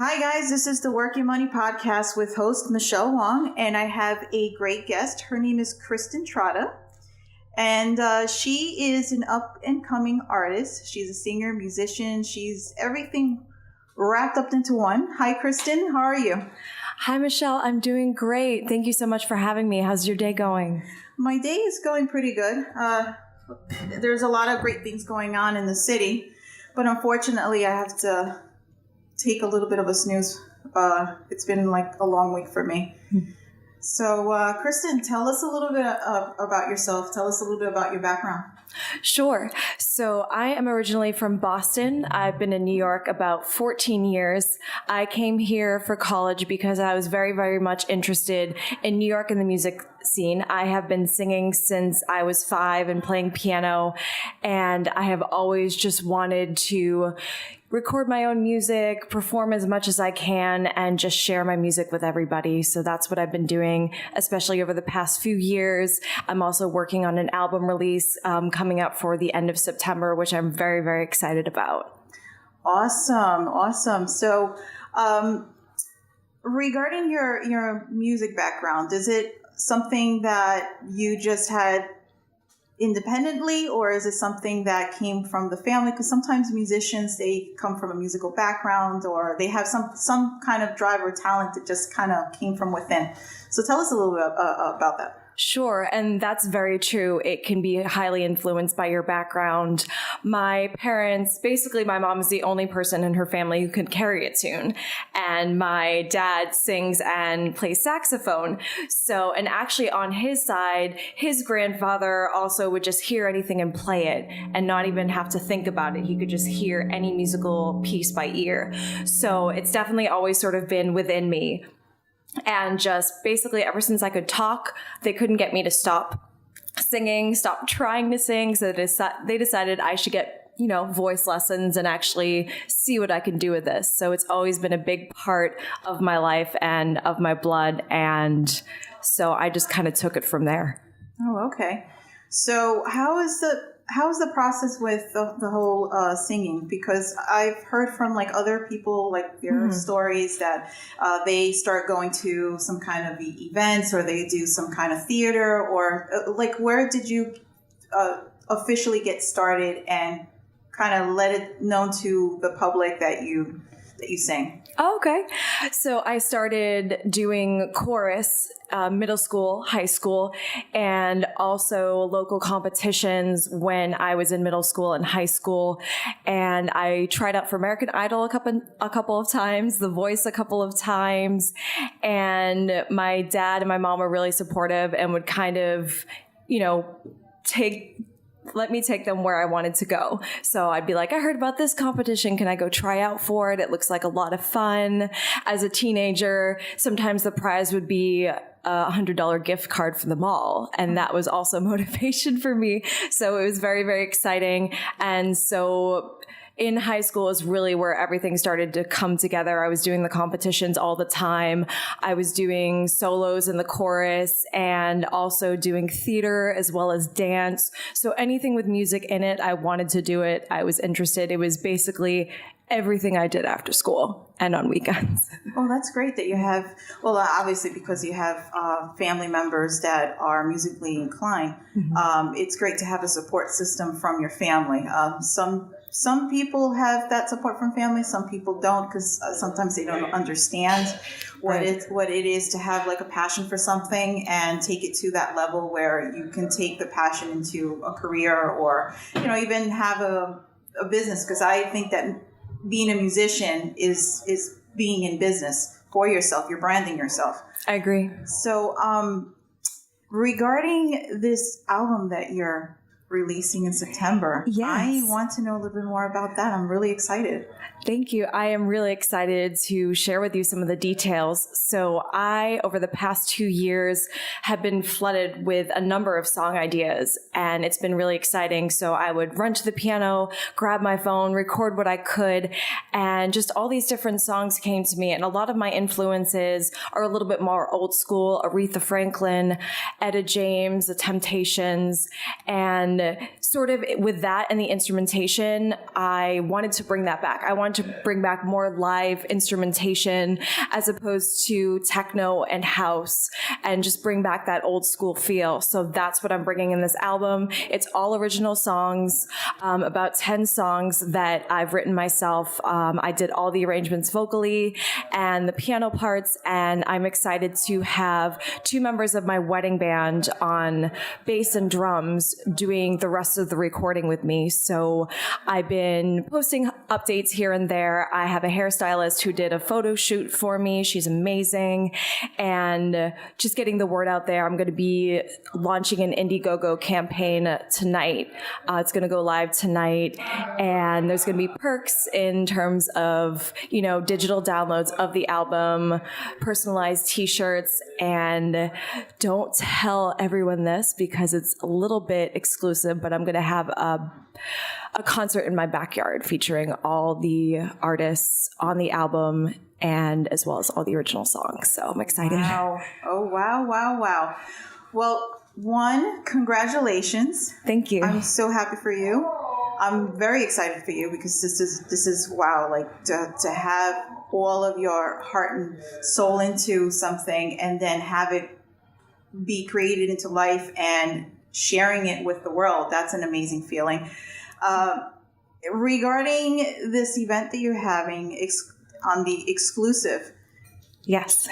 Hi guys, this is the Work Your Money podcast with host Michelle Wong, and I have a great guest. Her name is Kristin Trotta, and she is an up-and-coming artist. She's a singer, musician. She's everything wrapped up into one. Hi Kristin, how are you? Hi Michelle, I'm doing great. Thank you so much for having me. How's your day going? My day is going pretty good. There's a lot of great things going on in the city, but unfortunately I have to take a little bit of a snooze. It's been like a long week for me. So, Kristin, tell us a little bit about yourself. Tell us a little bit about your background. Sure. So I am originally from Boston. I've been in New York about 14 years. I came here for college because I was very, very much interested in New York and the music scene. I have been singing since I was 5 and playing piano, and I have always just wanted to record my own music, perform as much as I can, and just share my music with everybody. So that's what I've been doing, especially over the past few years. I'm also working on an album release coming up for the end of September, which I'm very, very excited about. Awesome. So regarding your music background, is it something that you just had independently, or is it something that came from the family? Because sometimes musicians, they come from a musical background, or they have some kind of drive or talent that just kind of came from within. So tell us a little bit about that. Sure, and that's very true. It can be highly influenced by your background. My parents, basically my mom is the only person in her family who can carry a tune, and my dad sings and plays saxophone. So, and actually on his side, his grandfather also would just hear anything and play it and not even have to think about it. He could just hear any musical piece by ear. So it's definitely always sort of been within me. And just basically ever since I could talk, they couldn't get me to stop singing, stop trying to sing. So they decided I should get, voice lessons and actually see what I can do with this. So it's always been a big part of my life and of my blood. And so I just kind of took it from there. Oh, okay. So how is the process with the whole singing? Because I've heard from like other people, like their stories that they start going to some kind of events, or they do some kind of theater, or like where did you officially get started and kind of let it known to the public that you sing? Oh, okay. So I started doing chorus, middle school, high school, and also local competitions when I was in middle school and high school. And I tried out for American Idol a couple of times, The Voice a couple of times. And my dad and my mom were really supportive and would kind of, let me take them where I wanted to go. So I'd be like, I heard about this competition. Can I go try out for it? It looks like a lot of fun. As a teenager, sometimes the prize would be a $100 gift card for the mall. And that was also motivation for me. So it was very, very exciting. And so in high school is really where everything started to come together. I was doing the competitions all the time. I was doing solos in the chorus and also doing theater as well as dance. So anything with music in it, I wanted to do it. I was interested. It was basically everything I did after school and on weekends. Oh, that's great that you have, well, obviously because you have family members that are musically inclined. It's great to have a support system from your family. Some people have that support from family. Some people don't, because sometimes they don't understand what it is to have like a passion for something and take it to that level where you can take the passion into a career, or even have a business. Because I think that being a musician is being in business for yourself. You're branding yourself. I agree. So regarding this album that you're releasing in September. Yes. I want to know a little bit more about that. I'm really excited. Thank you. I am really excited to share with you some of the details. So I, over the past 2 years, have been flooded with a number of song ideas, and it's been really exciting. So I would run to the piano, grab my phone, record what I could, and just all these different songs came to me. And a lot of my influences are a little bit more old school, Aretha Franklin, Etta James, The Temptations, and And sort of with that and the instrumentation, I wanted to bring that back. I wanted to bring back more live instrumentation as opposed to techno and house, and just bring back that old school feel. So that's what I'm bringing in this album. It's all original songs, about 10 songs that I've written myself. I did all the arrangements vocally and the piano parts, and I'm excited to have 2 members of my wedding band on bass and drums doing the rest of the recording with me. So I've been posting updates here and there. I have a hairstylist who did a photo shoot for me. She's amazing. And just getting the word out there. I'm going to be launching an Indiegogo campaign tonight. It's going to go live tonight, and there's going to be perks in terms of, digital downloads of the album, personalized t-shirts, and don't tell everyone this because it's a little bit exclusive, but I'm going to have a concert in my backyard featuring all the artists on the album and as well as all the original songs. So I'm excited. Wow. Oh, wow, wow, wow. Well, one, congratulations. Thank you. I'm so happy for you. I'm very excited for you because this is wow, like to have all of your heart and soul into something and then have it be created into life and sharing it with the world. That's an amazing feeling. Regarding this event that you're having on the exclusive. Yes.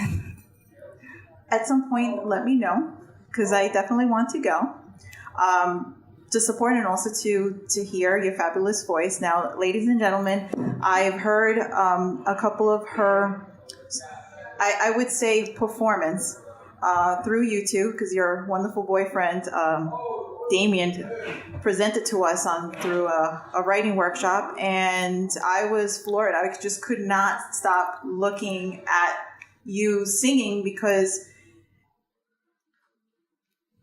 At some point, let me know because I definitely want to go. To support and also to hear your fabulous voice. Now, ladies and gentlemen, I've heard a couple of her, I would say, performance through YouTube because your wonderful boyfriend, Damien, presented to us through a writing workshop, and I was floored. I just could not stop looking at you singing because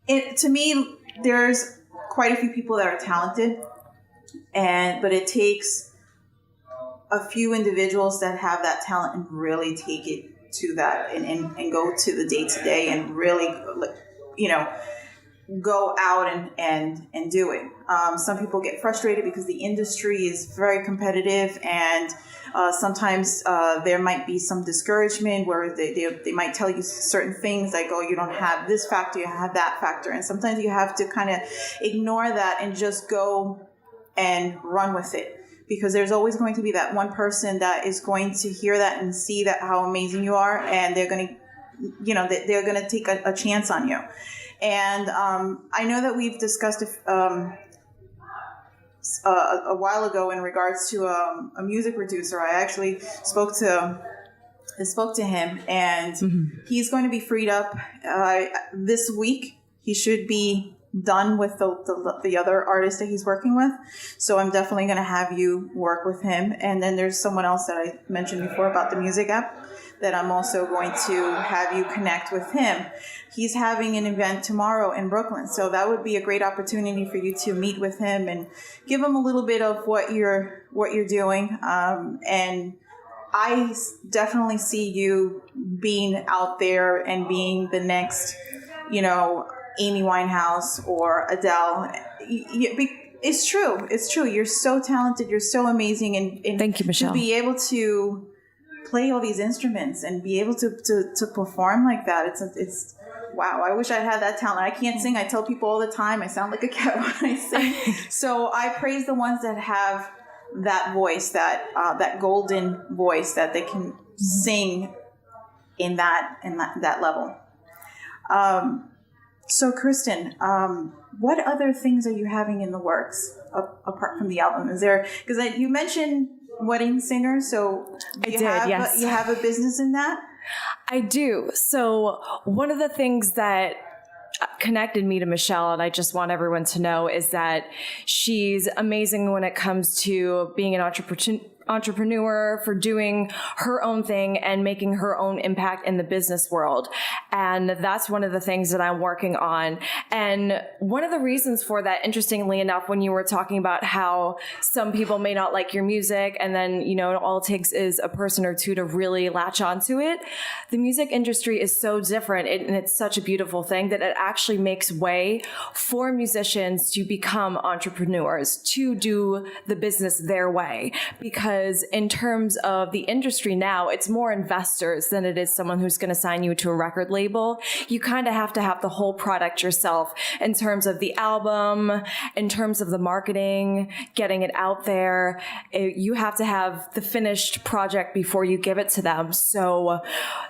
to me, there's quite a few people that are talented, but it takes a few individuals that have that talent and really take it to that and go to the day-to-day and really, go out and do it. Some people get frustrated because the industry is very competitive, and sometimes there might be some discouragement where they might tell you certain things like, oh, you don't have this factor, you have that factor. And sometimes you have to kind of ignore that and just go and run with it. Because there's always going to be that one person that is going to hear that and see that how amazing you are, and they're going to, they're going to take a chance on you. And I know that we've discussed a while ago in regards to a music producer. I actually spoke to him, and he's going to be freed up this week. He should be done with the other artist that he's working with. So I'm definitely going to have you work with him. And then there's someone else that I mentioned before about the music app that I'm also going to have you connect with him. He's having an event tomorrow in Brooklyn. So that would be a great opportunity for you to meet with him and give him a little bit of what you're doing. And I definitely see you being out there and being the next, Amy Winehouse or Adele. It's true. It's true. You're so talented. You're so amazing. And thank you, Michelle. To be able to play all these instruments and be able to perform like that, it's wow. I wish I had that talent. I can't sing. I tell people all the time I sound like a cat when I sing. So I praise the ones that have that voice, that golden voice that they can sing in that level. So Kristin, what other things are you having in the works apart from the album? Is there, because you mentioned wedding singer, so yes. You have a business in that? I do. So one of the things that connected me to Michelle, and I just want everyone to know, is that she's amazing when it comes to being an entrepreneur, for doing her own thing and making her own impact in the business world. And that's one of the things that I'm working on. And one of the reasons for that, interestingly enough, when you were talking about how some people may not like your music and then, all it takes is a person or two to really latch onto it. The music industry is so different, and it's such a beautiful thing that it actually makes way for musicians to become entrepreneurs, to do the business their way. Because in terms of the industry now, it's more investors than it is someone who's going to sign you to a record label. You kind of have to have the whole product yourself in terms of the album, in terms of the marketing, getting it out there. You have to have the finished project before you give it to them. So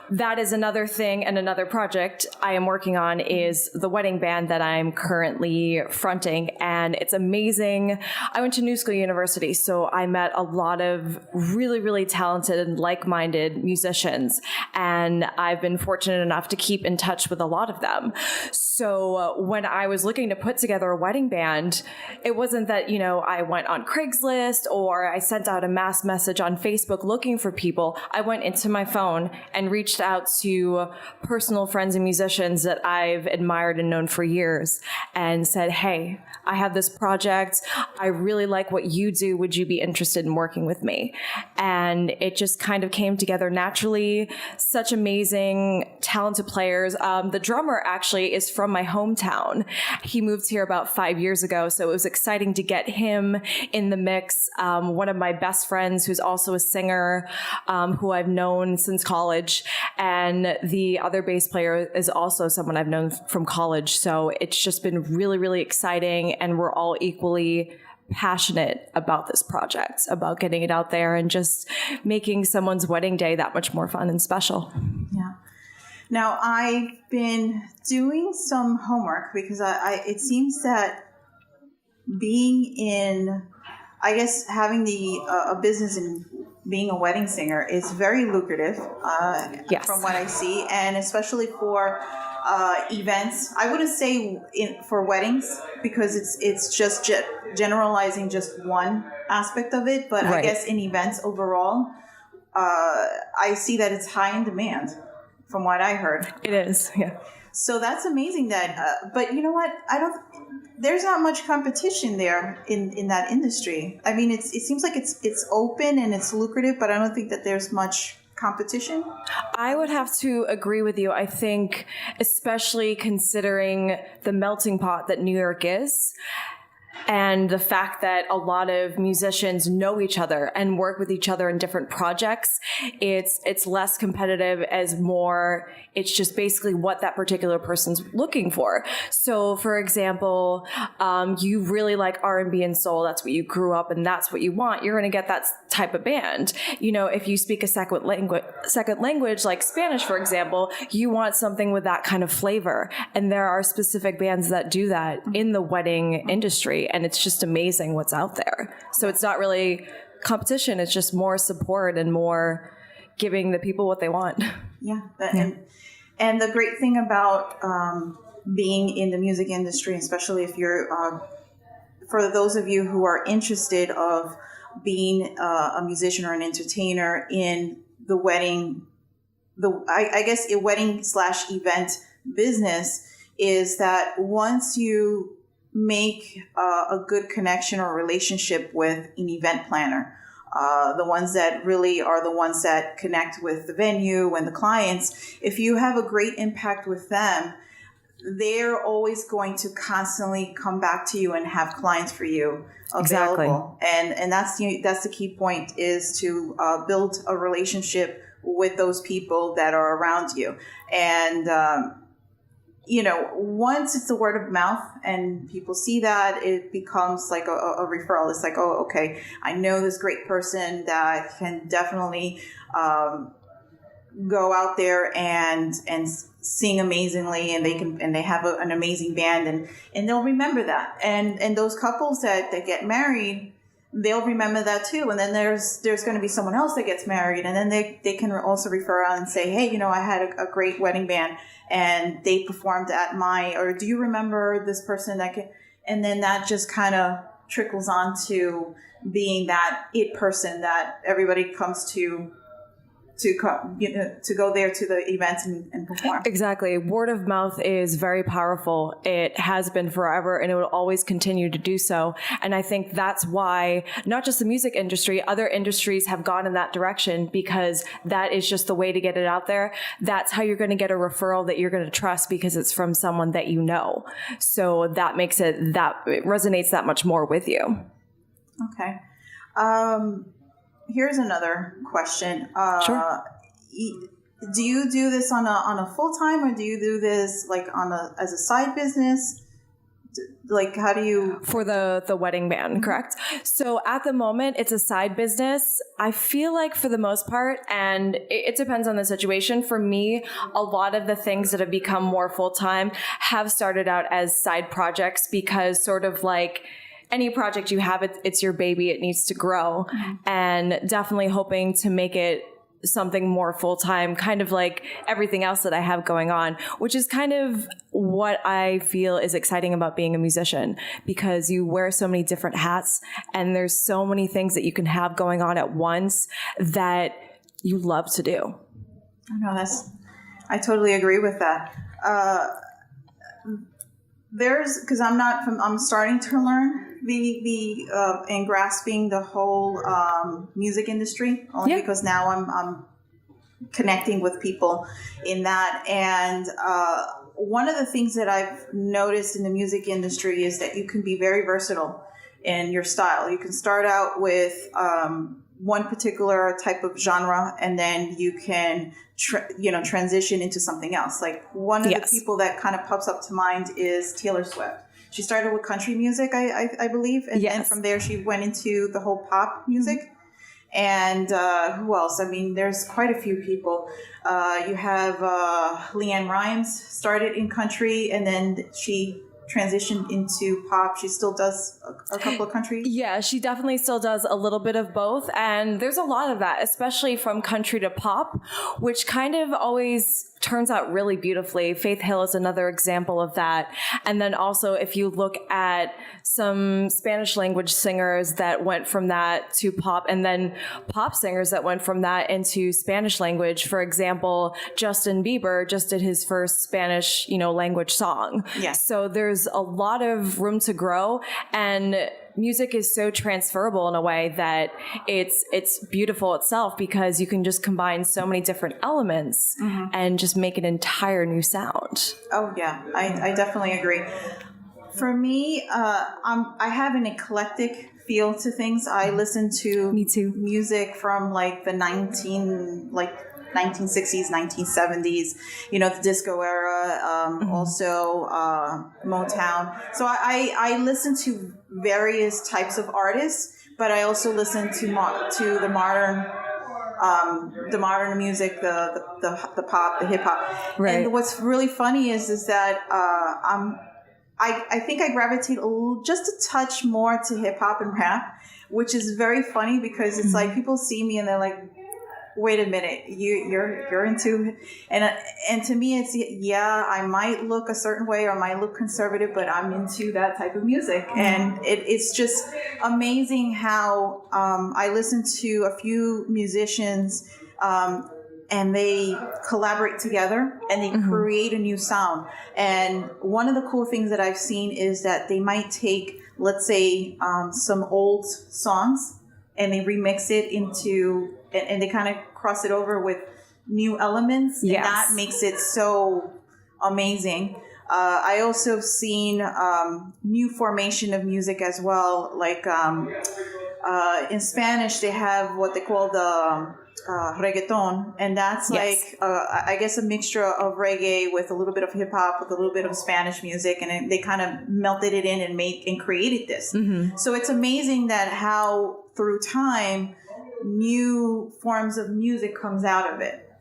that is another thing, and another project I am working on is the wedding band that I'm currently fronting, and it's amazing. I went to New School University, so I met a lot of really, really talented and like-minded musicians, and I've been fortunate enough to keep in touch with a lot of them. So when I was looking to put together a wedding band, it wasn't that, I went on Craigslist or I sent out a mass message on Facebook looking for people. I went into my phone and reached out to personal friends and musicians that I've admired and known for years and said, hey, I have this project. I really like what you do. Would you be interested in working with me? And it just kind of came together naturally. Such amazing, talented players. The drummer actually is from my hometown. He moved here about 5 years ago, so it was exciting to get him in the mix. One of my best friends, who's also a singer, who I've known since college, and the other bass player is also someone I've known from college. So it's just been really, really exciting, and we're all equally passionate about this project, about getting it out there and just making someone's wedding day that much more fun and special. Yeah. Now, I've been doing some homework because it seems that being in, I guess, having a business and being a wedding singer is very lucrative, yes, from what I see, and especially for events. I wouldn't say for weddings because it's just generalizing just one aspect of it, but right. I guess in events overall, I see that it's high in demand from what I heard. It is, yeah. So that's amazing that, but you know what? There's not much competition there in that industry. I mean, it seems like it's open and it's lucrative, but I don't think that there's much competition. I would have to agree with you. I think, especially considering the melting pot that New York is, and the fact that a lot of musicians know each other and work with each other in different projects, it's less competitive, as more, it's just basically what that particular person's looking for. So, for example, you really like R&B and soul, that's what you grew up and that's what you want, you're going to get that type of band. If you speak a second language like Spanish, for example, you want something with that kind of flavor. And there are specific bands that do that in the wedding industry. And it's just amazing what's out there. So it's not really competition. It's just more support and more giving the people what they want. Yeah. And the great thing about being in the music industry, especially if you're, for those of you who are interested of being a musician or an entertainer in the wedding, I guess a wedding/event business, is that once you make a good connection or relationship with an event planner, the ones that really are the ones that connect with the venue and the clients, if you have a great impact with them, they're always going to constantly come back to you and have clients for you available. Exactly. And that's the key point, is to build a relationship with those people that are around you. And once it's the word of mouth and people see that, it becomes like a referral. It's like, oh, okay, I know this great person that can definitely go out there and sing amazingly, and they have an amazing band, and they'll remember that. And those couples that get married, they'll remember that too. And then there's going to be someone else that gets married, and then they can also refer out and say, hey, I had a great wedding band and they performed at or do you remember this person and then that just kind of trickles on to being that it person that everybody comes to go there to the events and perform. Exactly. Word of mouth is very powerful. It has been forever, and it will always continue to do so. And I think that's why not just the music industry, other industries have gone in that direction, because that is just the way to get it out there. That's how you're going to get a referral that you're going to trust, because it's from someone that you know. So that makes it resonates that much more with you. Okay. Here's another question. Sure. Do you do this on a full time, or do you do this like as a side business? Like, how do you... For the wedding band, correct? So at the moment, it's a side business. I feel like for the most part, and it depends on the situation. For me, a lot of the things that have become more full-time have started out as side projects, because sort of like any project you have, it's your baby. It needs to grow. And definitely hoping to make it something more full-time, kind of like everything else that I have going on, which is kind of what I feel is exciting about being a musician, because you wear so many different hats and there's so many things that you can have going on at once that you love to do. I totally agree with that. Because I'm starting to learn and grasping the whole music industry, only because now I'm connecting with people in that. And one of the things that I've noticed in the music industry is that you can be very versatile in your style. You can start out with one particular type of genre, and then you can transition into something else. Like one of the people that kind of pops up to mind is Taylor Swift. She started with country music, I believe, and then from there she went into the whole pop music. And who else? I mean, there's quite a few people. You have Leanne Rimes started in country, and then she transitioned into pop. She still does a couple of country. Yeah, she definitely still does a little bit of both. And there's a lot of that, especially from country to pop, which kind of always turns out really beautifully. Faith Hill is another example of that. And then also, if you look at some Spanish language singers that went from that to pop, and then pop singers that went from that into Spanish language. For example, Justin Bieber just did his first Spanish, language song. Yes. So there's a lot of room to grow, and music is so transferable in a way that it's beautiful itself, because you can just combine so many different elements and just make an entire new sound. Oh yeah, I definitely agree. For me, I have an eclectic feel to things. I listen to Me too. music from like the 1960s, 1970s, the disco era, also Motown. So I listen to various types of artists, but I also listen to the modern music, the pop, the hip hop. Right. And what's really funny is that I think I gravitate just a touch more to hip hop and rap, which is very funny, because it's like people see me and they're like, wait a minute, you're into, and to me it's, I might look a certain way or might look conservative, but I'm into that type of music. And it's just amazing how I listen to a few musicians and they collaborate together and they create a new sound. And one of the cool things that I've seen is that they might take, let's say, some old songs, and they remix it into, and they kind of cross it over with new elements. Yes. And that makes it so amazing. I also have seen new formation of music as well. Like in Spanish, they have what they call the reggaeton, and that's like I guess a mixture of reggae with a little bit of hip hop with a little bit of Spanish music, and they kind of melted it in and created this. So it's amazing that how through time new forms of music comes out of it,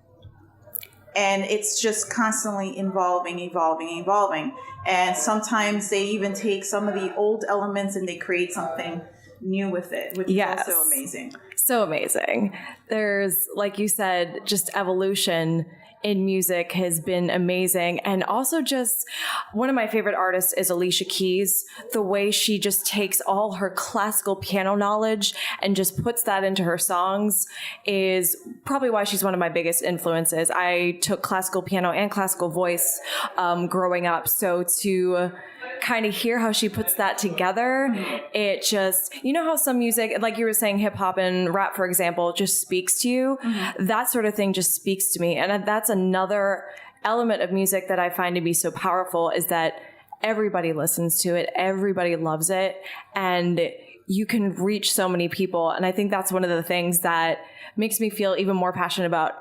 and it's just constantly evolving. And sometimes they even take some of the old elements and they create something new with it, which is also amazing. So amazing. There's, like you said, just evolution in music has been amazing. And also just one of my favorite artists is Alicia Keys. The way she just takes all her classical piano knowledge and just puts that into her songs is probably why she's one of my biggest influences. I took classical piano and classical voice growing up. So to kind of hear how she puts that together, it just, you know how some music, like you were saying, hip hop and rap, for example, just speaks to you. That sort of thing just speaks to me. And that's another element of music that I find to be so powerful, is that everybody listens to it. Everybody loves it. And you can reach so many people. And I think that's one of the things that makes me feel even more passionate about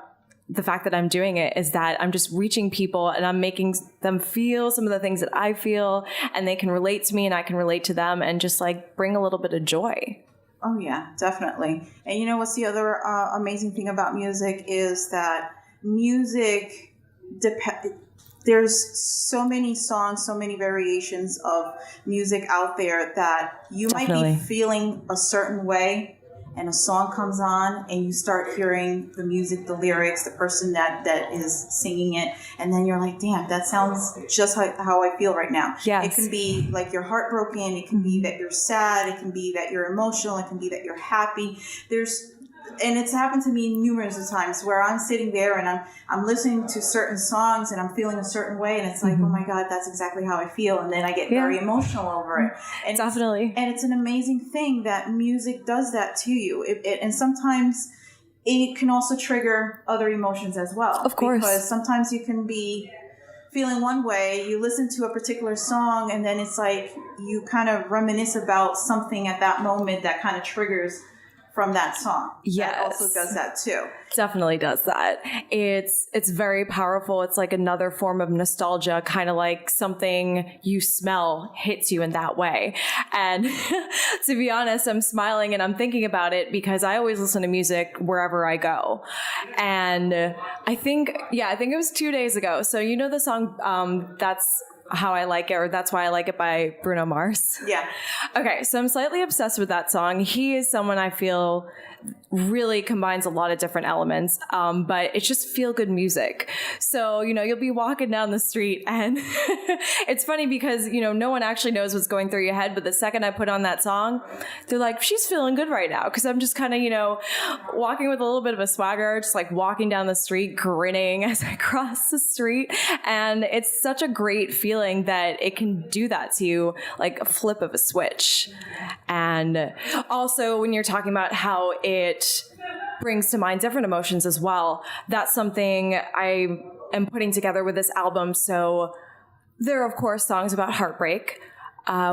the fact that I'm doing it, is that I'm just reaching people and I'm making them feel some of the things that I feel, and they can relate to me and I can relate to them, and just like bring a little bit of joy. Oh yeah, definitely. And you know what's the other amazing thing about music is that music there's so many songs, so many variations of music out there that you might be feeling a certain way, and a song comes on and you start hearing the music, the lyrics, the person that is singing it, and then you're like, damn, that sounds just how I feel right now. Yes. It can be like you're heartbroken, it can be that you're sad, it can be that you're emotional, it can be that you're happy. And it's happened to me numerous times where I'm sitting there and I'm listening to certain songs and I'm feeling a certain way, and it's like, oh my God, that's exactly how I feel. And then I get very emotional over it. And Definitely. It's an amazing thing that music does that to you. And sometimes it can also trigger other emotions as well. Of course. Because sometimes you can be feeling one way, you listen to a particular song, and then it's like you kind of reminisce about something at that moment that kind of triggers from that song. Yes. That also does that too. Definitely does that. It's very powerful. It's like another form of nostalgia, kind of like something you smell hits you in that way. And to be honest, I'm smiling and I'm thinking about it because I always listen to music wherever I go. And I think it was 2 days ago. So you know the song, That's How I Like It, or That's Why I Like It by Bruno Mars? Yeah. Okay, so I'm slightly obsessed with that song. He is someone I feel really combines a lot of different elements, but it's just feel-good music. So, you'll be walking down the street and it's funny because, no one actually knows what's going through your head, but the second I put on that song, they're like, she's feeling good right now. Because I'm just kind of, walking with a little bit of a swagger, just like walking down the street, grinning as I cross the street. And it's such a great feeling that it can do that to you, like a flip of a switch. And also when you're talking about how it brings to mind different emotions as well, that's something I am putting together with this album. So there are, of course, songs about heartbreak,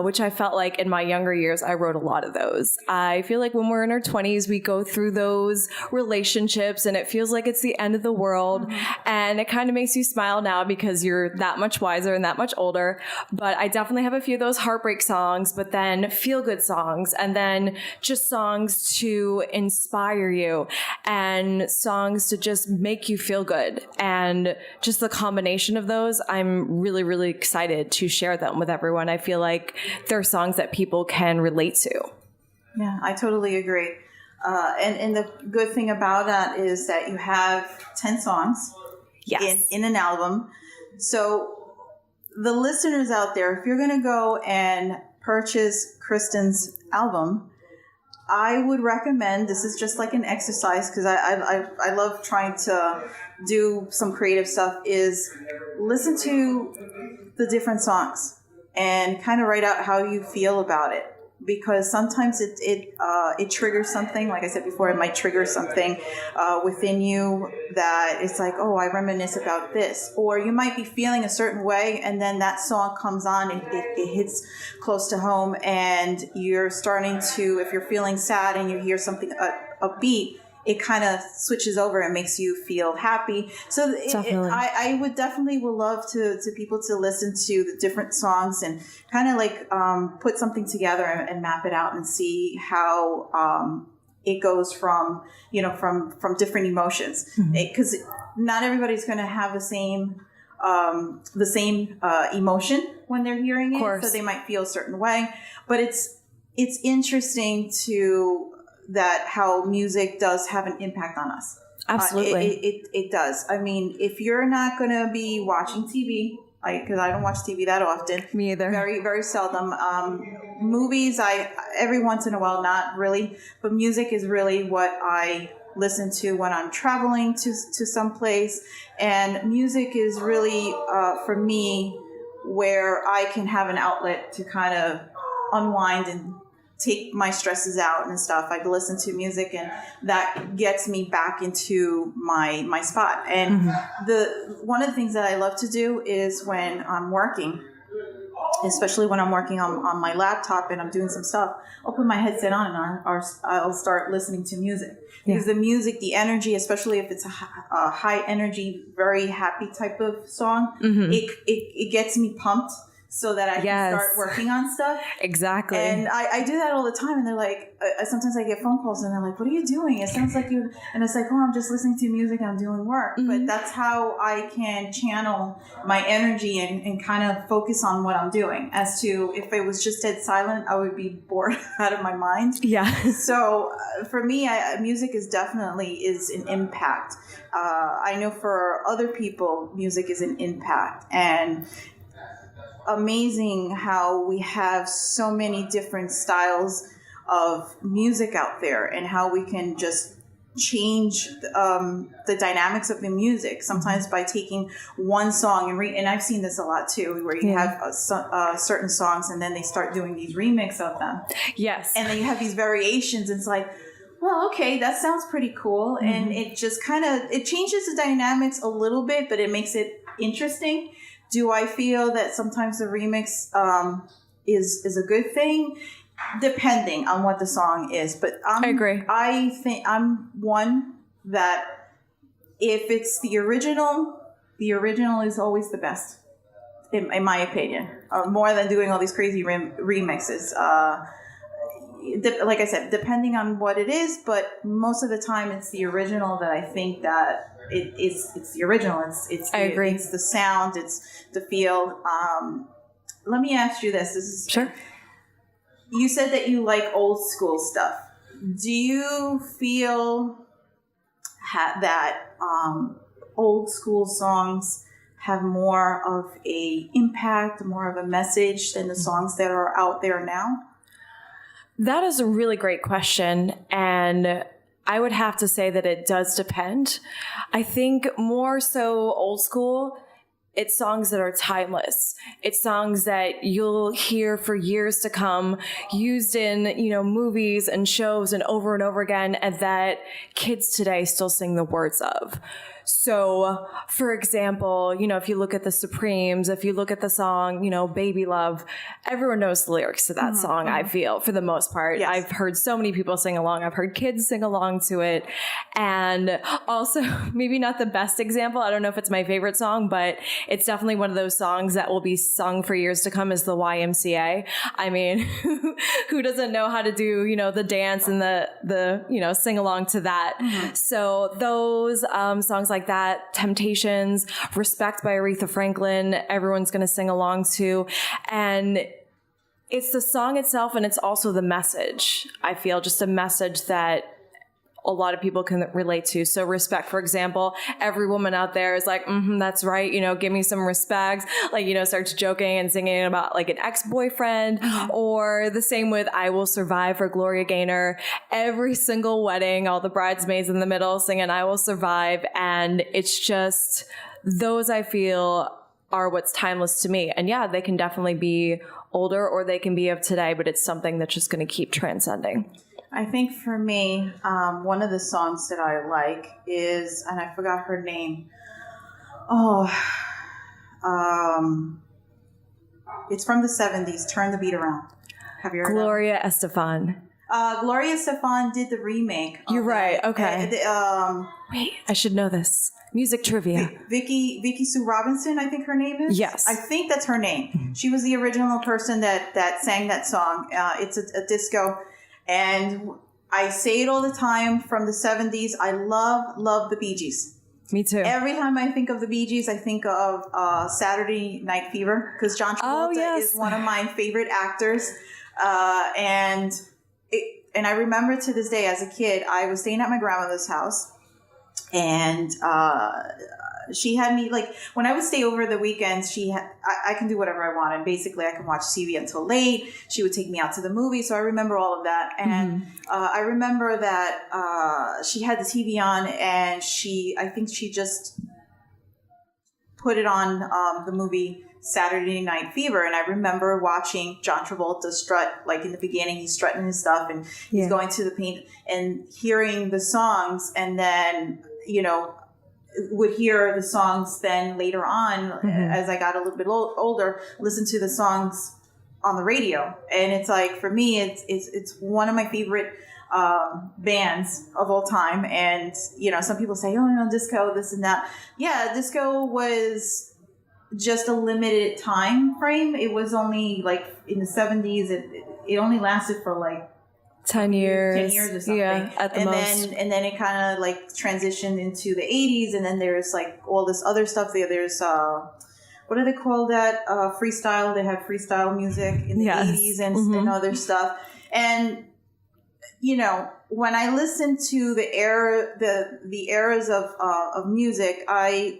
which I felt like in my younger years, I wrote a lot of those. I feel like when we're in our 20s, we go through those relationships and it feels like it's the end of the world. And it kind of makes you smile now because you're that much wiser and that much older. But I definitely have a few of those heartbreak songs, but then feel-good songs, and then just songs to inspire you and songs to just make you feel good. And just the combination of those, I'm really, really excited to share them with everyone. I feel like they're songs that people can relate to. Yeah, I totally agree. And the good thing about that is that you have 10 songs in an album. So the listeners out there, if you're going to go and purchase Kristin's album, I would recommend, this is just like an exercise because I love trying to do some creative stuff, is listen to the different songs and kind of write out how you feel about it, because sometimes it triggers something. Like I said before, it might trigger something within you that it's like, oh, I reminisce about this. Or you might be feeling a certain way, and then that song comes on and it hits close to home, and you're starting to, if you're feeling sad and you hear something upbeat, it kind of switches over and makes you feel happy. So I would definitely love to people to listen to the different songs and kind of like put something together and map it out and see how it goes from different emotions. Because not everybody's going to have the same emotion when they're hearing it. So they might feel a certain way. But it's interesting that how music does have an impact on us. Absolutely. It does. I mean, if you're not going to be watching TV, because I don't watch TV that often. Me either. Very, very seldom. Movies, every once in a while, not really. But music is really what I listen to when I'm traveling to some place. And music is really, for me, where I can have an outlet to kind of unwind and take my stresses out and stuff. I listen to music, and that gets me back into my spot. And one of the things that I love to do is when I'm working, especially when I'm working on my laptop and I'm doing some stuff, I'll put my headset on and I'll start listening to music. Because the music, the energy, especially if it's a high energy, very happy type of song, it gets me pumped so that I can start working on stuff. Exactly. And I do that all the time. And they're like, sometimes I get phone calls and they're like, what are you doing? It sounds like you, and it's like, oh, I'm just listening to music and I'm doing work. But that's how I can channel my energy and kind of focus on what I'm doing. As to if it was just dead silent, I would be bored out of my mind. Yeah. So for me, music is definitely an impact. I know for other people, music is an impact. And amazing how we have so many different styles of music out there, and how we can just change the dynamics of the music sometimes by taking one song and I've seen this a lot too, where you have certain songs and then they start doing these remix of them. Yes. And then you have these variations, and it's like, well, okay, that sounds pretty cool. And it just kind of, it changes the dynamics a little bit, but it makes it interesting. Do I feel that sometimes the remix is a good thing? Depending on what the song is. But I agree. I think I'm one that if it's the original is always the best, in my opinion. More than doing all these crazy remixes. Like I said, depending on what it is, but most of the time it's the original that I think that it's the original. I agree. It's the sound. It's the feel. Let me ask you this. This is sure. You said that you like old school stuff. Do you feel that old school songs have more of a impact, more of a message than the songs that are out there now? That is a really great question. And I would have to say that it does depend. I think more so old school, it's songs that are timeless. It's songs that you'll hear for years to come, used in, movies and shows and over again, and that kids today still sing the words of. So, for example, if you look at the Supremes, if you look at the song, Baby Love, everyone knows the lyrics to that song, I feel, for the most part. Yes. I've heard so many people sing along. I've heard kids sing along to it. And also, maybe not the best example. I don't know if it's my favorite song, but it's definitely one of those songs that will be sung for years to come is the YMCA. I mean, who doesn't know how to do, the dance and the sing along to that? So those songs like that, Temptations, Respect by Aretha Franklin, everyone's going to sing along to. And it's the song itself, and it's also the message, I feel, just a message that a lot of people can relate to. So Respect, for example, every woman out there is like, that's right, give me some respect. Starts joking and singing about like an ex-boyfriend, or the same with I Will Survive for Gloria Gaynor. Every single wedding, all the bridesmaids in the middle singing I Will Survive. And it's just, those I feel are what's timeless to me. And yeah, they can definitely be older or they can be of today, but it's something that's just going to keep transcending. I think for me, one of the songs that I like is, and I forgot her name. It's from the 70s, Turn the Beat Around. Have you heard Gloria Estefan. Gloria Estefan did the remake. You're right. Okay. Wait, I should know this. Music trivia. Vicki Sue Robinson, I think her name is. Yes. I think that's her name. She was the original person that sang that song. It's a disco. And I say it all the time, from the 70s. I love the Bee Gees. Me too. Every time I think of the Bee Gees, I think of Saturday Night Fever, because John Travolta is one of my favorite actors. And I remember to this day, as a kid, I was staying at my grandmother's house, And she had me, like, when I would stay over the weekends, I can do whatever I want. And basically I can watch TV until late. She would take me out to the movies. So I remember all of that. And I remember that she had the TV on, and I think she just put it on the movie Saturday Night Fever. And I remember watching John Travolta strut, like in the beginning, he's strutting his stuff and he's going to the paint and hearing the songs, and then, would hear the songs then later on as I got a little bit older, listen to the songs on the radio. And it's like, for me, it's one of my favorite bands of all time. And, some people say, oh, no, disco, this and that. Yeah, disco was just a limited time frame. It was only like in the 70s. It only lasted for like 10 years. 10 years or something. Yeah, at the most. And then it kind of like transitioned into the 80s. And then there's like all this other stuff there. There's, what do they call that? Freestyle. They have freestyle music in the 80s and other stuff. And, when I listen to the eras of music, I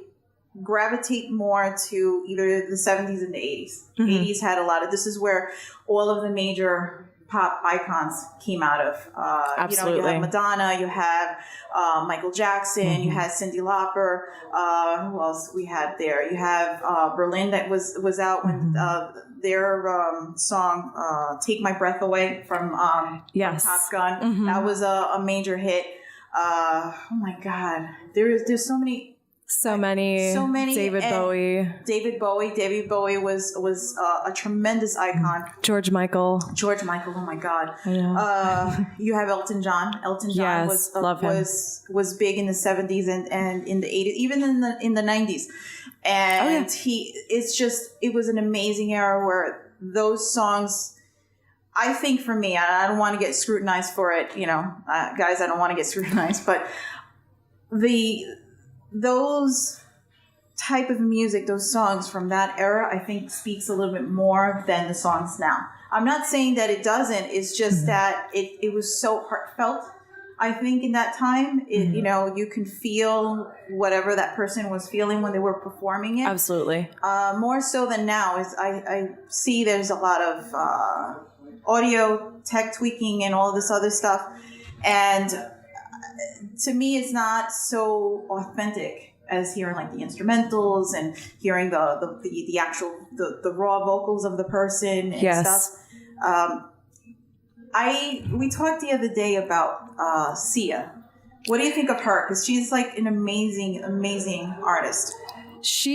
gravitate more to either the 70s and the 80s. 80s had a lot of, this is where all of the major pop icons came out of. Absolutely. You have Madonna, you have Michael Jackson, you had Cyndi Lauper. Who else we had there? You have Berlin, that was out when their song "Take My Breath Away" from Top Gun. That was a major hit. Oh my God, there's so many. So many. David Bowie. David Bowie was a tremendous icon. George Michael. Oh my God. Yeah. You have Elton John. Elton John was big in the 70s and in the 80s, even in the 90s. And it was an amazing era where those songs, I think, for me, I don't want to get scrutinized for it, guys, I don't want to get scrutinized, but those type of music, those songs from that era, I think speaks a little bit more than the songs now. I'm not saying that it doesn't. It's just that it was so heartfelt. I think in that time, you can feel whatever that person was feeling when they were performing it. Absolutely. More so than now. I see there's a lot of audio tech tweaking and all this other stuff. And to me, it's not so authentic as hearing like the instrumentals and hearing the actual the raw vocals of the person and stuff. We talked the other day about Sia. What do you think of her? Because she's like an amazing artist.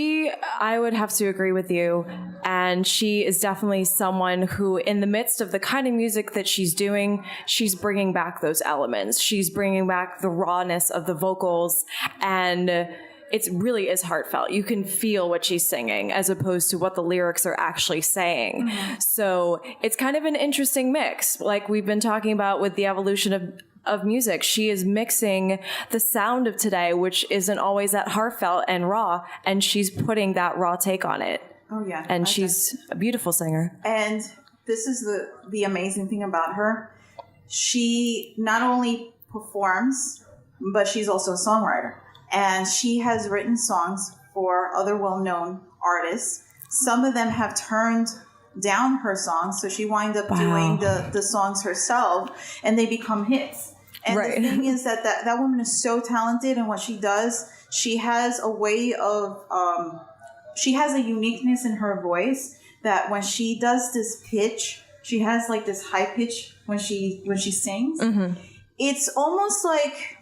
I would have to agree with you. And she is definitely someone who, in the midst of the kind of music that she's doing, she's bringing back those elements. She's bringing back the rawness of the vocals, and it really is heartfelt. You can feel what she's singing as opposed to what the lyrics are actually saying. So it's kind of an interesting mix, like we've been talking about with the evolution of music. She is mixing the sound of today, which isn't always that heartfelt and raw, and she's putting that raw take on it. Oh yeah. And she's a beautiful singer. And this is the amazing thing about her. She not only performs, but she's also a songwriter. And she has written songs for other well-known artists. Some of them have turned down her songs, so she wound up doing the songs herself, and they become hits. And the thing is that woman is so talented in what she does. She has a way of, she has a uniqueness in her voice that when she does this pitch, she has like this high pitch when she sings. It's almost like,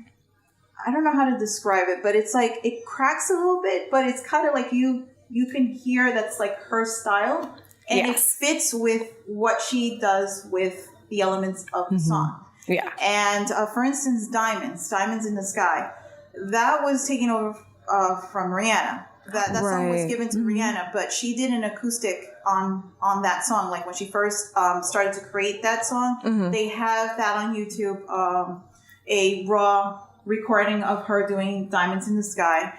I don't know how to describe it, but it's like it cracks a little bit, but it's kind of like you can hear that's like her style, and it fits with what she does with the elements of the song. Yeah. And for instance, Diamonds in the Sky, that was taken over from Rihanna. That song was given to Rihanna, but she did an acoustic on that song. Like when she first started to create that song, they have that on YouTube, a raw recording of her doing Diamonds in the Sky.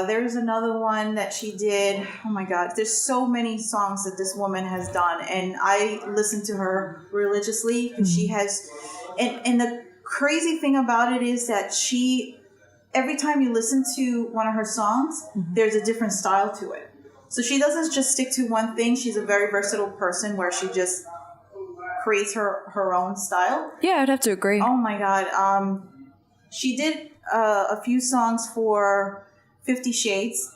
There's another one that she did. Oh my God, there's so many songs that this woman has done, and I listen to her religiously because she has. And the crazy thing about it is that every time you listen to one of her songs, there's a different style to it. So she doesn't just stick to one thing. She's a very versatile person where she just creates her own style. Yeah, I'd have to agree. Oh my God. She did a few songs for 50 Shades.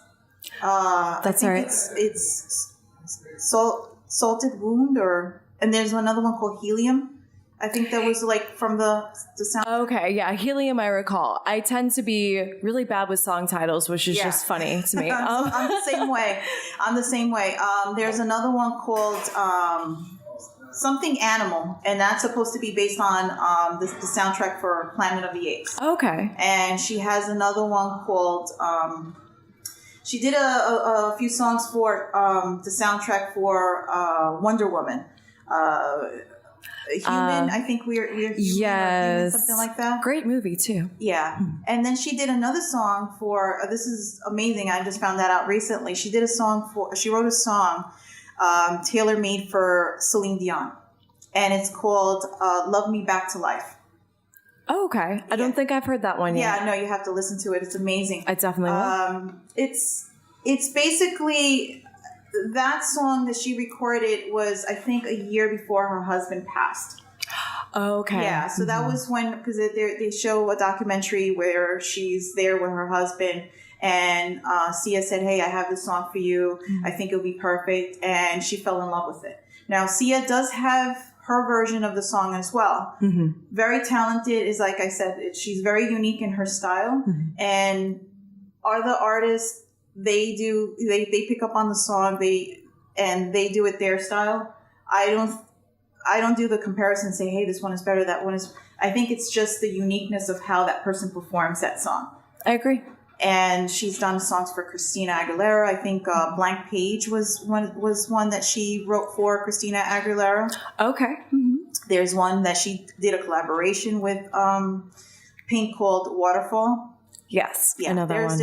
That's all right. It's Salted Wound, and there's another one called Helium. I think that was like from the sound. Okay, yeah, Helium I recall. I tend to be really bad with song titles, which is just funny to me. I'm the same way. There's another one called Something Animal, and that's supposed to be based on the soundtrack for Planet of the Apes. Okay. And she has another one called... she did a few songs for the soundtrack for Wonder Woman. Human, I think we're human, yes, or something like that. Great movie too. Yeah, and then she did another song for. This is amazing. I just found that out recently. She wrote a song tailor made for Celine Dion, and it's called "Love Me Back to Life." Oh, okay. I don't think I've heard that one yet. Yeah, no, you have to listen to it. It's amazing. I definitely will. It's basically. That song that she recorded was, I think, a year before her husband passed. Okay. Yeah, so that was when, because they show a documentary where she's there with her husband, and Sia said, "Hey, I have this song for you. I think it'll be perfect," and she fell in love with it. Now, Sia does have her version of the song as well. Very talented, is like I said, she's very unique in her style, and other artists, they pick up on the song, they do it their style. I don't do the comparison and say, hey, this one is better, that one is. I think it's just the uniqueness of how that person performs that song. I agree. And she's done songs for Christina Aguilera. I think Blank Page was one that she wrote for Christina Aguilera. Okay. There's one that she did a collaboration with Pink called Waterfall. Yes, Yeah, another one.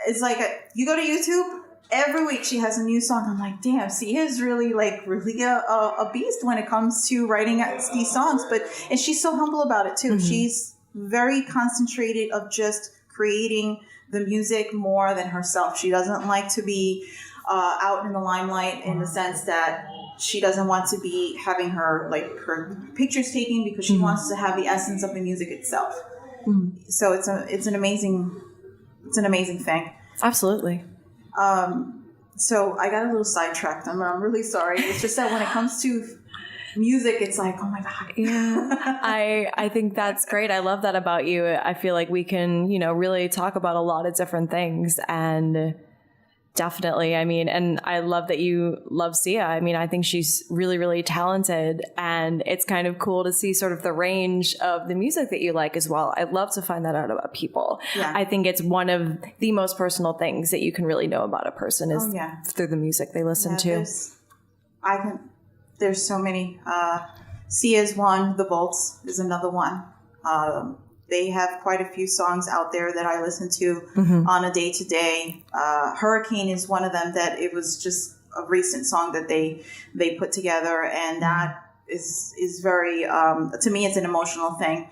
It's like you go to YouTube, every week she has a new song. I'm like, damn, Sia is really a beast when it comes to writing these songs. And she's so humble about it too. She's very concentrated of just creating the music more than herself. She doesn't like to be out in the limelight in the sense that she doesn't want to be having her pictures taken, because she wants to have the essence of the music itself. So it's an amazing thing. Absolutely. So I got a little sidetracked. I'm really sorry. It's just that when it comes to music, it's like, oh my God. Yeah. I think that's great. I love that about you. I feel like we can, really talk about a lot of different things, and definitely. I mean, and I love that you love Sia. I mean, I think she's really, really talented, and it's kind of cool to see sort of the range of the music that you like as well. I love to find that out about people. Yeah. I think it's one of the most personal things that you can really know about a person is through the music they listen to. There's so many. Sia's one. The Volts is another one. They have quite a few songs out there that I listen to on a day-to-day. Hurricane is one of them that it was just a recent song that they put together, and that is very, to me, it's an emotional thing.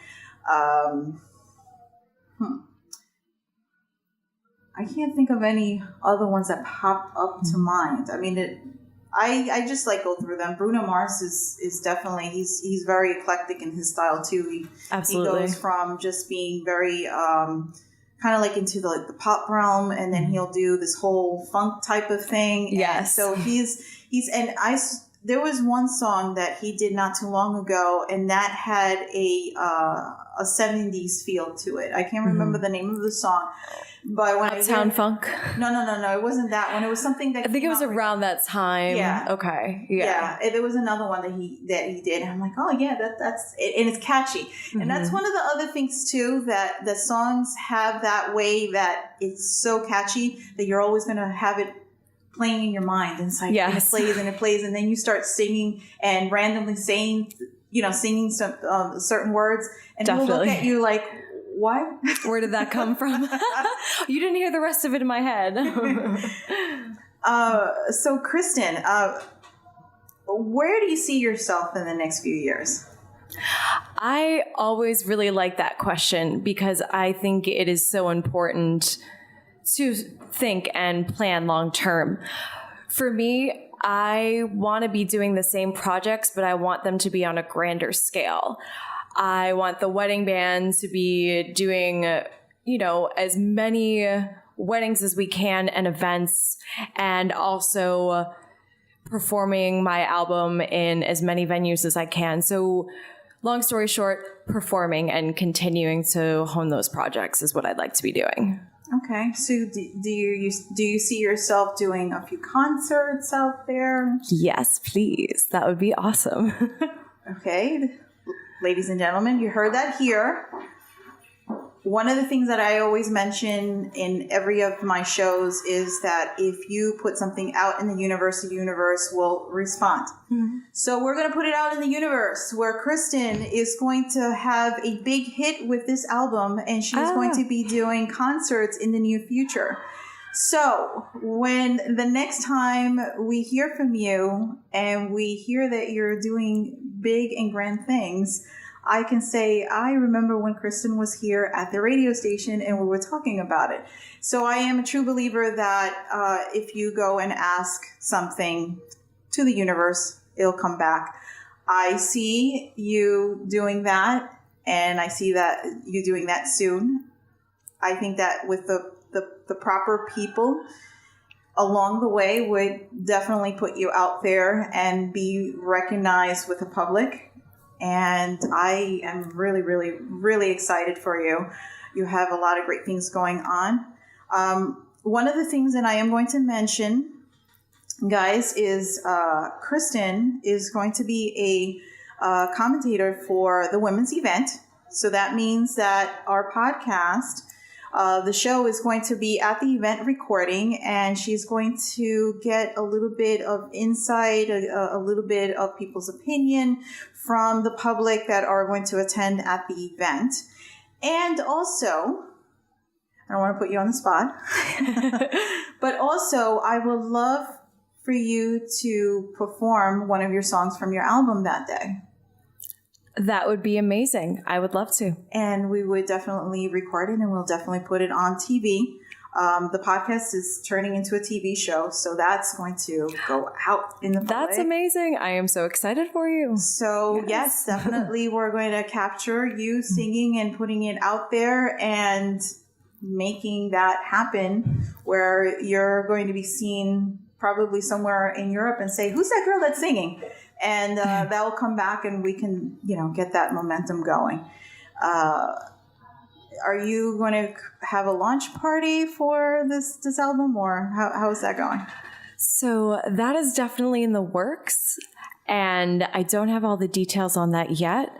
I can't think of any other ones that pop up to mind. I mean, I just go through them. Bruno Mars is definitely, he's very eclectic in his style too. Absolutely. He goes from just being very kind of into the pop realm, and then he'll do this whole funk type of thing. Yes. And so there was one song that he did not too long ago, and that had a 70s feel to it. I can't remember the name of the song. But when Uptown Funk? No. It wasn't that one. It was something that I think it was around that time. Yeah. Okay. Yeah. There was another one that he did, and I'm like, oh yeah, that's it, and it's catchy. And that's one of the other things too, that the songs have that way that it's so catchy that you're always going to have it playing in your mind, and it's like, and it plays, and then you start singing and randomly singing some certain words, and people look at you like, what? Where did that come from? You didn't hear the rest of it in my head. So Kristin, where do you see yourself in the next few years? I always really like that question because I think it is so important to think and plan long term. For me, I want to be doing the same projects, but I want them to be on a grander scale. I want the wedding band to be doing, as many weddings as we can and events, and also performing my album in as many venues as I can. So long story short, performing and continuing to hone those projects is what I'd like to be doing. Okay, so do you see yourself doing a few concerts out there? Yes, please. That would be awesome. Okay, ladies and gentlemen, you heard that here. One of the things that I always mention in every of my shows is that if you put something out in the universe will respond. Mm-hmm. So we're going to put it out in the universe where Kristin is going to have a big hit with this album, and she's going to be doing concerts in the near future. So when the next time we hear from you and we hear that you're doing big and grand things, I can say, I remember when Kristin was here at the radio station and we were talking about it. So I am a true believer that if you go and ask something to the universe, it'll come back. I see you doing that, and I see that you doing that soon. I think that with the proper people along the way would definitely put you out there and be recognized with the public. And I am really, really, really excited for you. You have a lot of great things going on. One of the things that I am going to mention, guys, is Kristin is going to be a commentator for the women's event. So that means that our podcast, the show is going to be at the event recording, and she's going to get a little bit of insight, a little bit of people's opinion from the public that are going to attend at the event. And also, I don't want to put you on the spot, but also I would love for you to perform one of your songs from your album that day. That would be amazing. I would love to. And we would definitely record it, and we'll definitely put it on TV. The podcast is turning into a TV show, so that's going to go out in the public. That's amazing. I am so excited for you. So yes, definitely we're going to capture you singing and putting it out there and making that happen, where you're going to be seen probably somewhere in Europe and say, who's that girl that's singing? And that will come back, and we can, get that momentum going. Are you going to have a launch party for this album, or how is that going? So that is definitely in the works. And I don't have all the details on that yet,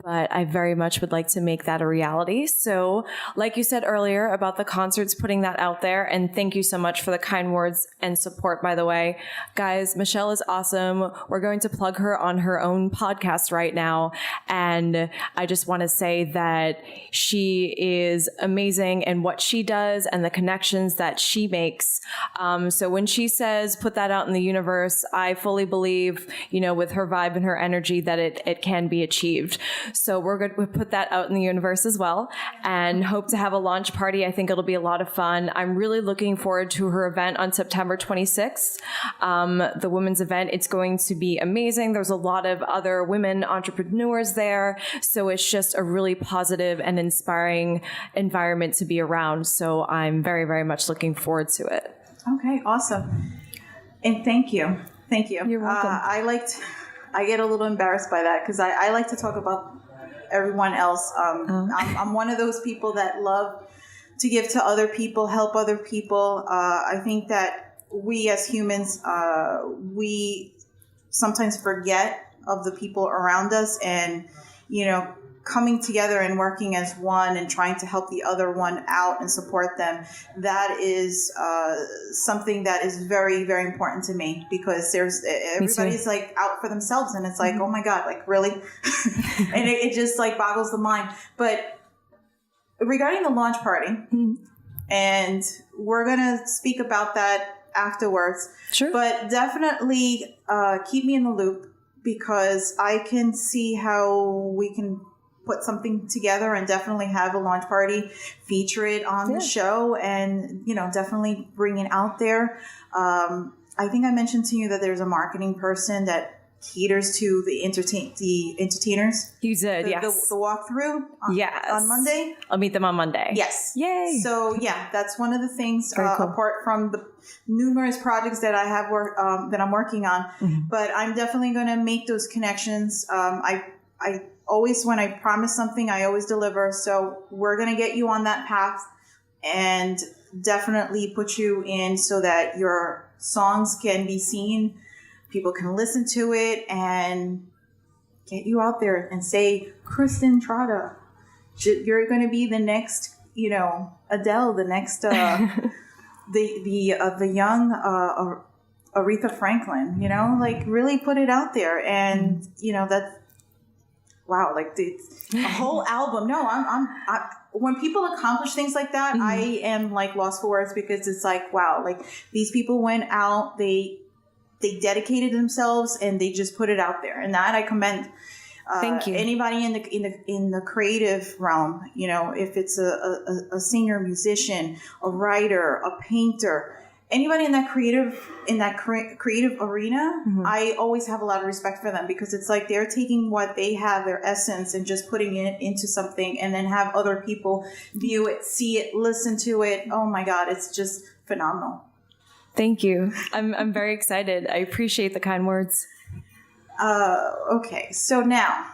but I very much would like to make that a reality. So like you said earlier about the concerts, putting that out there, and thank you so much for the kind words and support, by the way. Guys, Michelle is awesome. We're going to plug her on her own podcast right now. And I just want to say that she is amazing in what she does and the connections that she makes. So when she says, put that out in the universe, I fully believe, with her vibe and her energy, that it can be achieved. So we're going to put that out in the universe as well, and hope to have a launch party. I think it'll be a lot of fun. I'm really looking forward to her event on September 26th. The women's event, it's going to be amazing. There's a lot of other women entrepreneurs there. So it's just a really positive and inspiring environment to be around. So I'm very, very much looking forward to it. Okay, awesome. And thank you. Thank you. You're welcome. I get a little embarrassed by that because I like to talk about everyone else. I'm one of those people that love to give to other people, help other people. I think that we as humans, we sometimes forget of the people around us, and, coming together and working as one and trying to help the other one out and support them. That is something that is very, very important to me, because everybody's like out for themselves, and it's like, oh my God, like really? And it just like boggles the mind. But regarding the launch party, and we're going to speak about that afterwards. Sure. But definitely keep me in the loop, because I can see how we can put something together and definitely have a launch party, feature it on the show, and, you know, definitely bring it out there. I think I mentioned to you that there's a marketing person that caters to the entertainers. You did, yes. The walkthrough on Monday. I'll meet them on Monday. Yes. Yay. So yeah, that's one of the things Cool. apart from the numerous projects that I have that I'm working on. Mm-hmm. But I'm definitely going to make those connections. I always, when I promise something, I always deliver. So we're going to get you on that path and definitely put you in so that your songs can be seen. People can listen to it and get you out there and say, Kristin, Trotta, you're going to be the next, you know, Adele, the next, the young Aretha Franklin, you know, like really put it out there. And, you know, that's, wow, like it's a whole album. No, when people accomplish things like that, I am like lost for words, because it's like, wow, like these people went out, they dedicated themselves and they just put it out there, and that I commend. Thank you. Anybody in the creative realm, you know, if it's a singer, musician, a writer, a painter, anybody in that creative arena, I always have a lot of respect for them, because it's like they're taking what they have, their essence, and just putting it into something, and then have other people view it, see it, listen to it. Oh my God, it's just phenomenal. Thank you. I'm very excited. I appreciate the kind words. Okay, so now,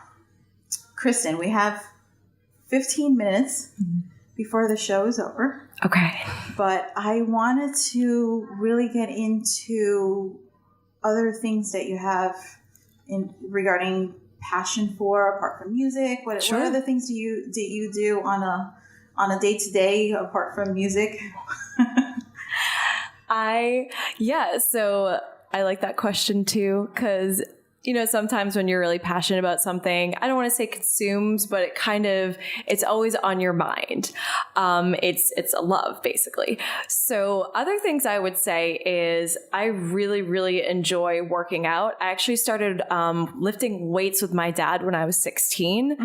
Kristin, we have 15 minutes before the show is over. Okay. But I wanted to really get into other things that you have regarding passion for, apart from music. What other things do you do on a day-to-day apart from music? So I like that question too, because, you know, sometimes when you're really passionate about something, I don't want to say consumes, but it's always on your mind. It's a love, basically. So other things I would say is I really, really enjoy working out. I actually started lifting weights with my dad when I was 16.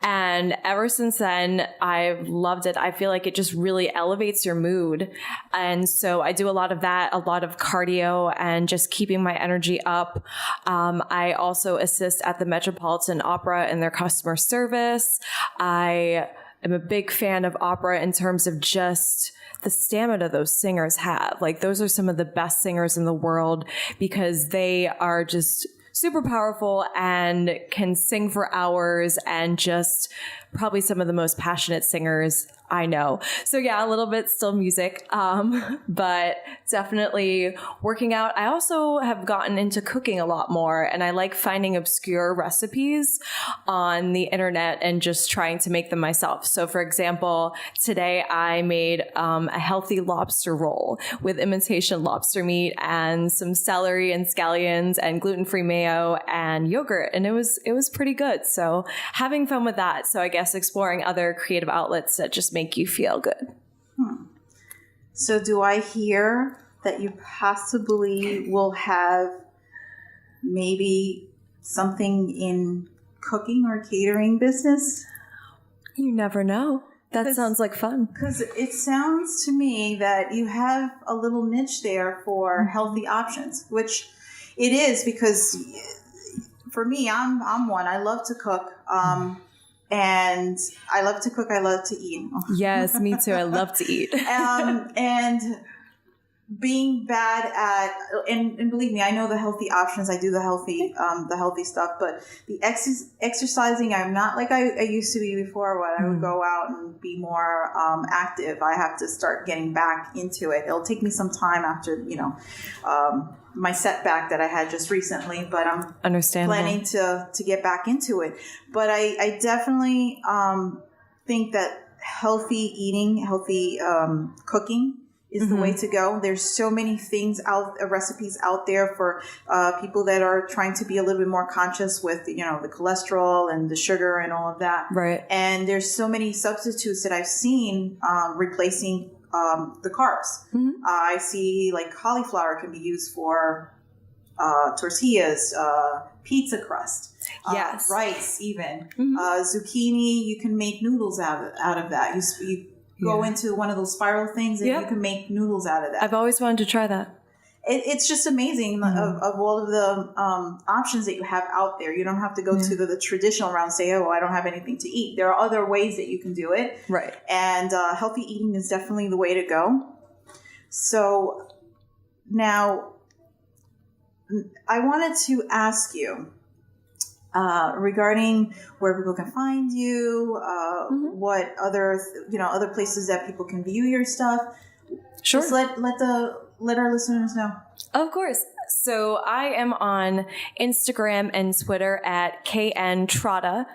And ever since then, I've loved it. I feel like it just really elevates your mood. And so I do a lot of that, a lot of cardio, and just keeping my energy up. I also assist at the Metropolitan Opera in their customer service. I am a big fan of opera in terms of just the stamina those singers have. Like, those are some of the best singers in the world, because they are just super powerful and can sing for hours, and just probably some of the most passionate singers I know. So yeah, a little bit still music, but definitely working out. I also have gotten into cooking a lot more, and I like finding obscure recipes on the internet and just trying to make them myself. So for example, today I made a healthy lobster roll with imitation lobster meat and some celery and scallions and gluten-free mayo and yogurt, and it was pretty good. So having fun with that. So I guess exploring other creative outlets that just make you feel good. So do I hear that you possibly will have maybe something in cooking or catering business? You never know. That sounds like fun. Because it sounds to me that you have a little niche there for healthy options, which it is, because for me, I'm one. I love to cook. And I love to cook. I love to eat. Yes, me too. I love to eat. And being bad at, and believe me, I know the healthy options. I do the healthy stuff, but the exercising, I'm not like I used to be before, when I would go out and be more active. I have to start getting back into it. It'll take me some time after, my setback that I had just recently, but I'm planning to get back into it. But I definitely think that healthy eating, healthy cooking is the way to go. There's so many things recipes out there for people that are trying to be a little bit more conscious with, the cholesterol and the sugar and all of that. Right. And there's so many substitutes that I've seen replacing the carbs. I see like cauliflower can be used for tortillas, pizza crust, Yes. rice, even zucchini. You can make noodles out of that. You go into one of those spiral things, and you can make noodles out of that. I've always wanted to try that. It's just amazing of all of the options that you have out there. You don't have to go to the traditional route and say, oh, I don't have anything to eat. There are other ways that you can do it. Right. And healthy eating is definitely the way to go. So now I wanted to ask you regarding where people can find you, what other, other places that people can view your stuff. Sure. Just let our listeners know. Of course. So I am on Instagram and Twitter at KN Trotta,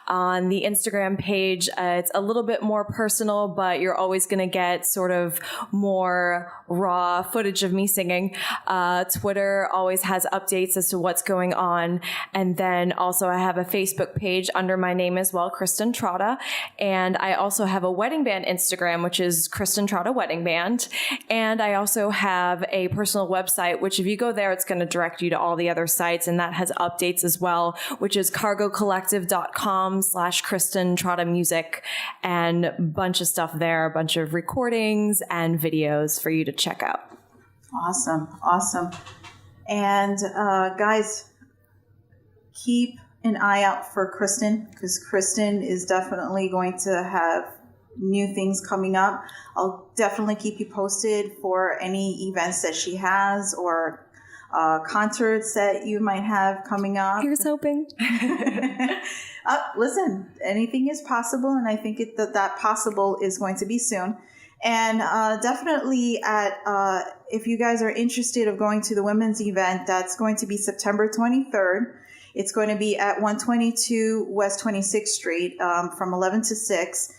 on the Instagram page. It's a little bit more personal, but you're always going to get sort of more raw footage of me singing. Twitter always has updates as to what's going on. And then also I have a Facebook page under my name as well, Kristin Trotta. And I also have a wedding band Instagram, which is Kristin Trotta Wedding Band. And I also have a personal website, which if you go there, it's going to direct you to all the other sites. And that has updates as well, which is cargocollective.com/Kristin Trotta Music, and a bunch of stuff there, a bunch of recordings and videos for you to check out. Awesome. And guys, keep an eye out for Kristin, because Kristin is definitely going to have new things coming up. I'll definitely keep you posted for any events that she has or concerts that you might have coming up. Here's hoping. Listen, anything is possible, and I think that possible is going to be soon. And definitely if you guys are interested of going to the women's event, that's going to be September 23rd. It's going to be at 122 West 26th Street from 11 to 6.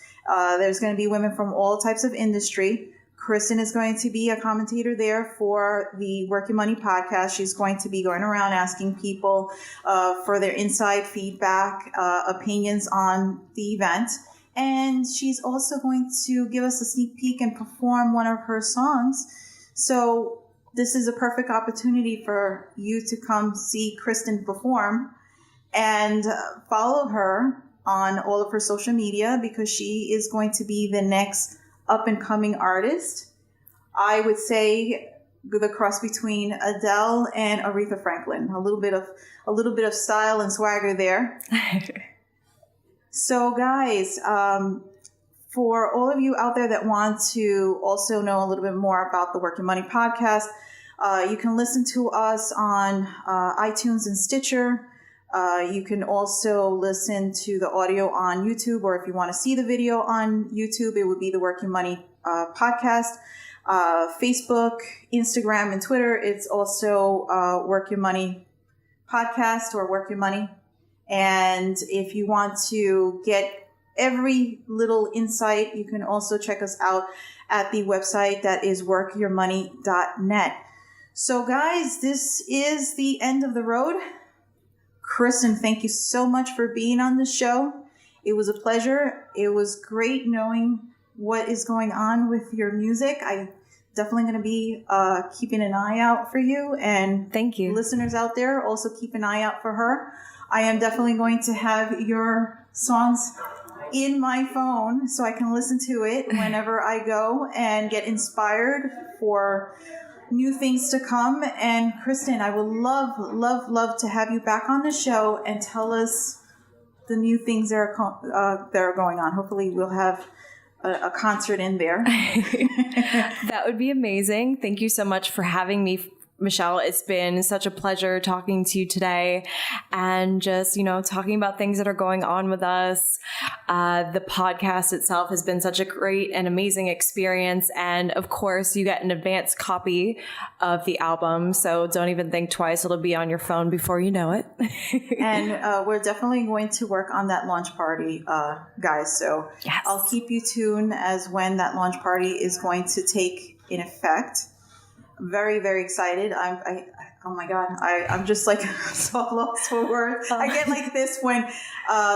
There's going to be women from all types of industry. Kristin is going to be a commentator there for the Work Your Money podcast. She's going to be going around asking people for their inside feedback, opinions on the event. And she's also going to give us a sneak peek and perform one of her songs. So this is a perfect opportunity for you to come see Kristin perform and follow her on all of her social media, because she is going to be the next up-and-coming artist. I would say the cross between Adele and Aretha Franklin. A little bit of style and swagger there. So, guys, for all of you out there that want to also know a little bit more about the Work Your Money podcast, you can listen to us on iTunes and Stitcher. You can also listen to the audio on YouTube, or if you want to see the video on YouTube, it would be the Work Your Money podcast. Facebook, Instagram, and Twitter, it's also Work Your Money podcast or Work Your Money. And if you want to get every little insight, you can also check us out at the website that is workyourmoney.net. So guys, this is the end of the road. Kristin, thank you so much for being on the show. It was a pleasure. It was great knowing what is going on with your music. I'm definitely going to be keeping an eye out for you. And thank you. Listeners out there, also keep an eye out for her. I am definitely going to have your songs in my phone so I can listen to it whenever I go and get inspired for new things to come. And Kristin, I would love to have you back on the show and tell us the new things that are going on. Hopefully we'll have a concert in there. That would be amazing. Thank you so much for having me, Michelle. It's been such a pleasure talking to you today and just, talking about things that are going on with us. The podcast itself has been such a great and amazing experience. And of course, you get an advanced copy of the album. So don't even think twice. It'll be on your phone before you know it. And we're definitely going to work on that launch party, guys. So yes. I'll keep you tuned as when that launch party is going to take in effect. Very, very excited. Oh my God. I'm just like so lost for words. I get like this when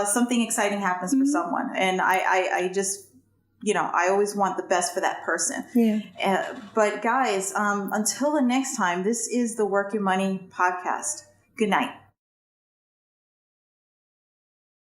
something exciting happens for someone. And I just I always want the best for that person. Yeah. But guys, until the next time, this is the Work Your Money podcast. Good night.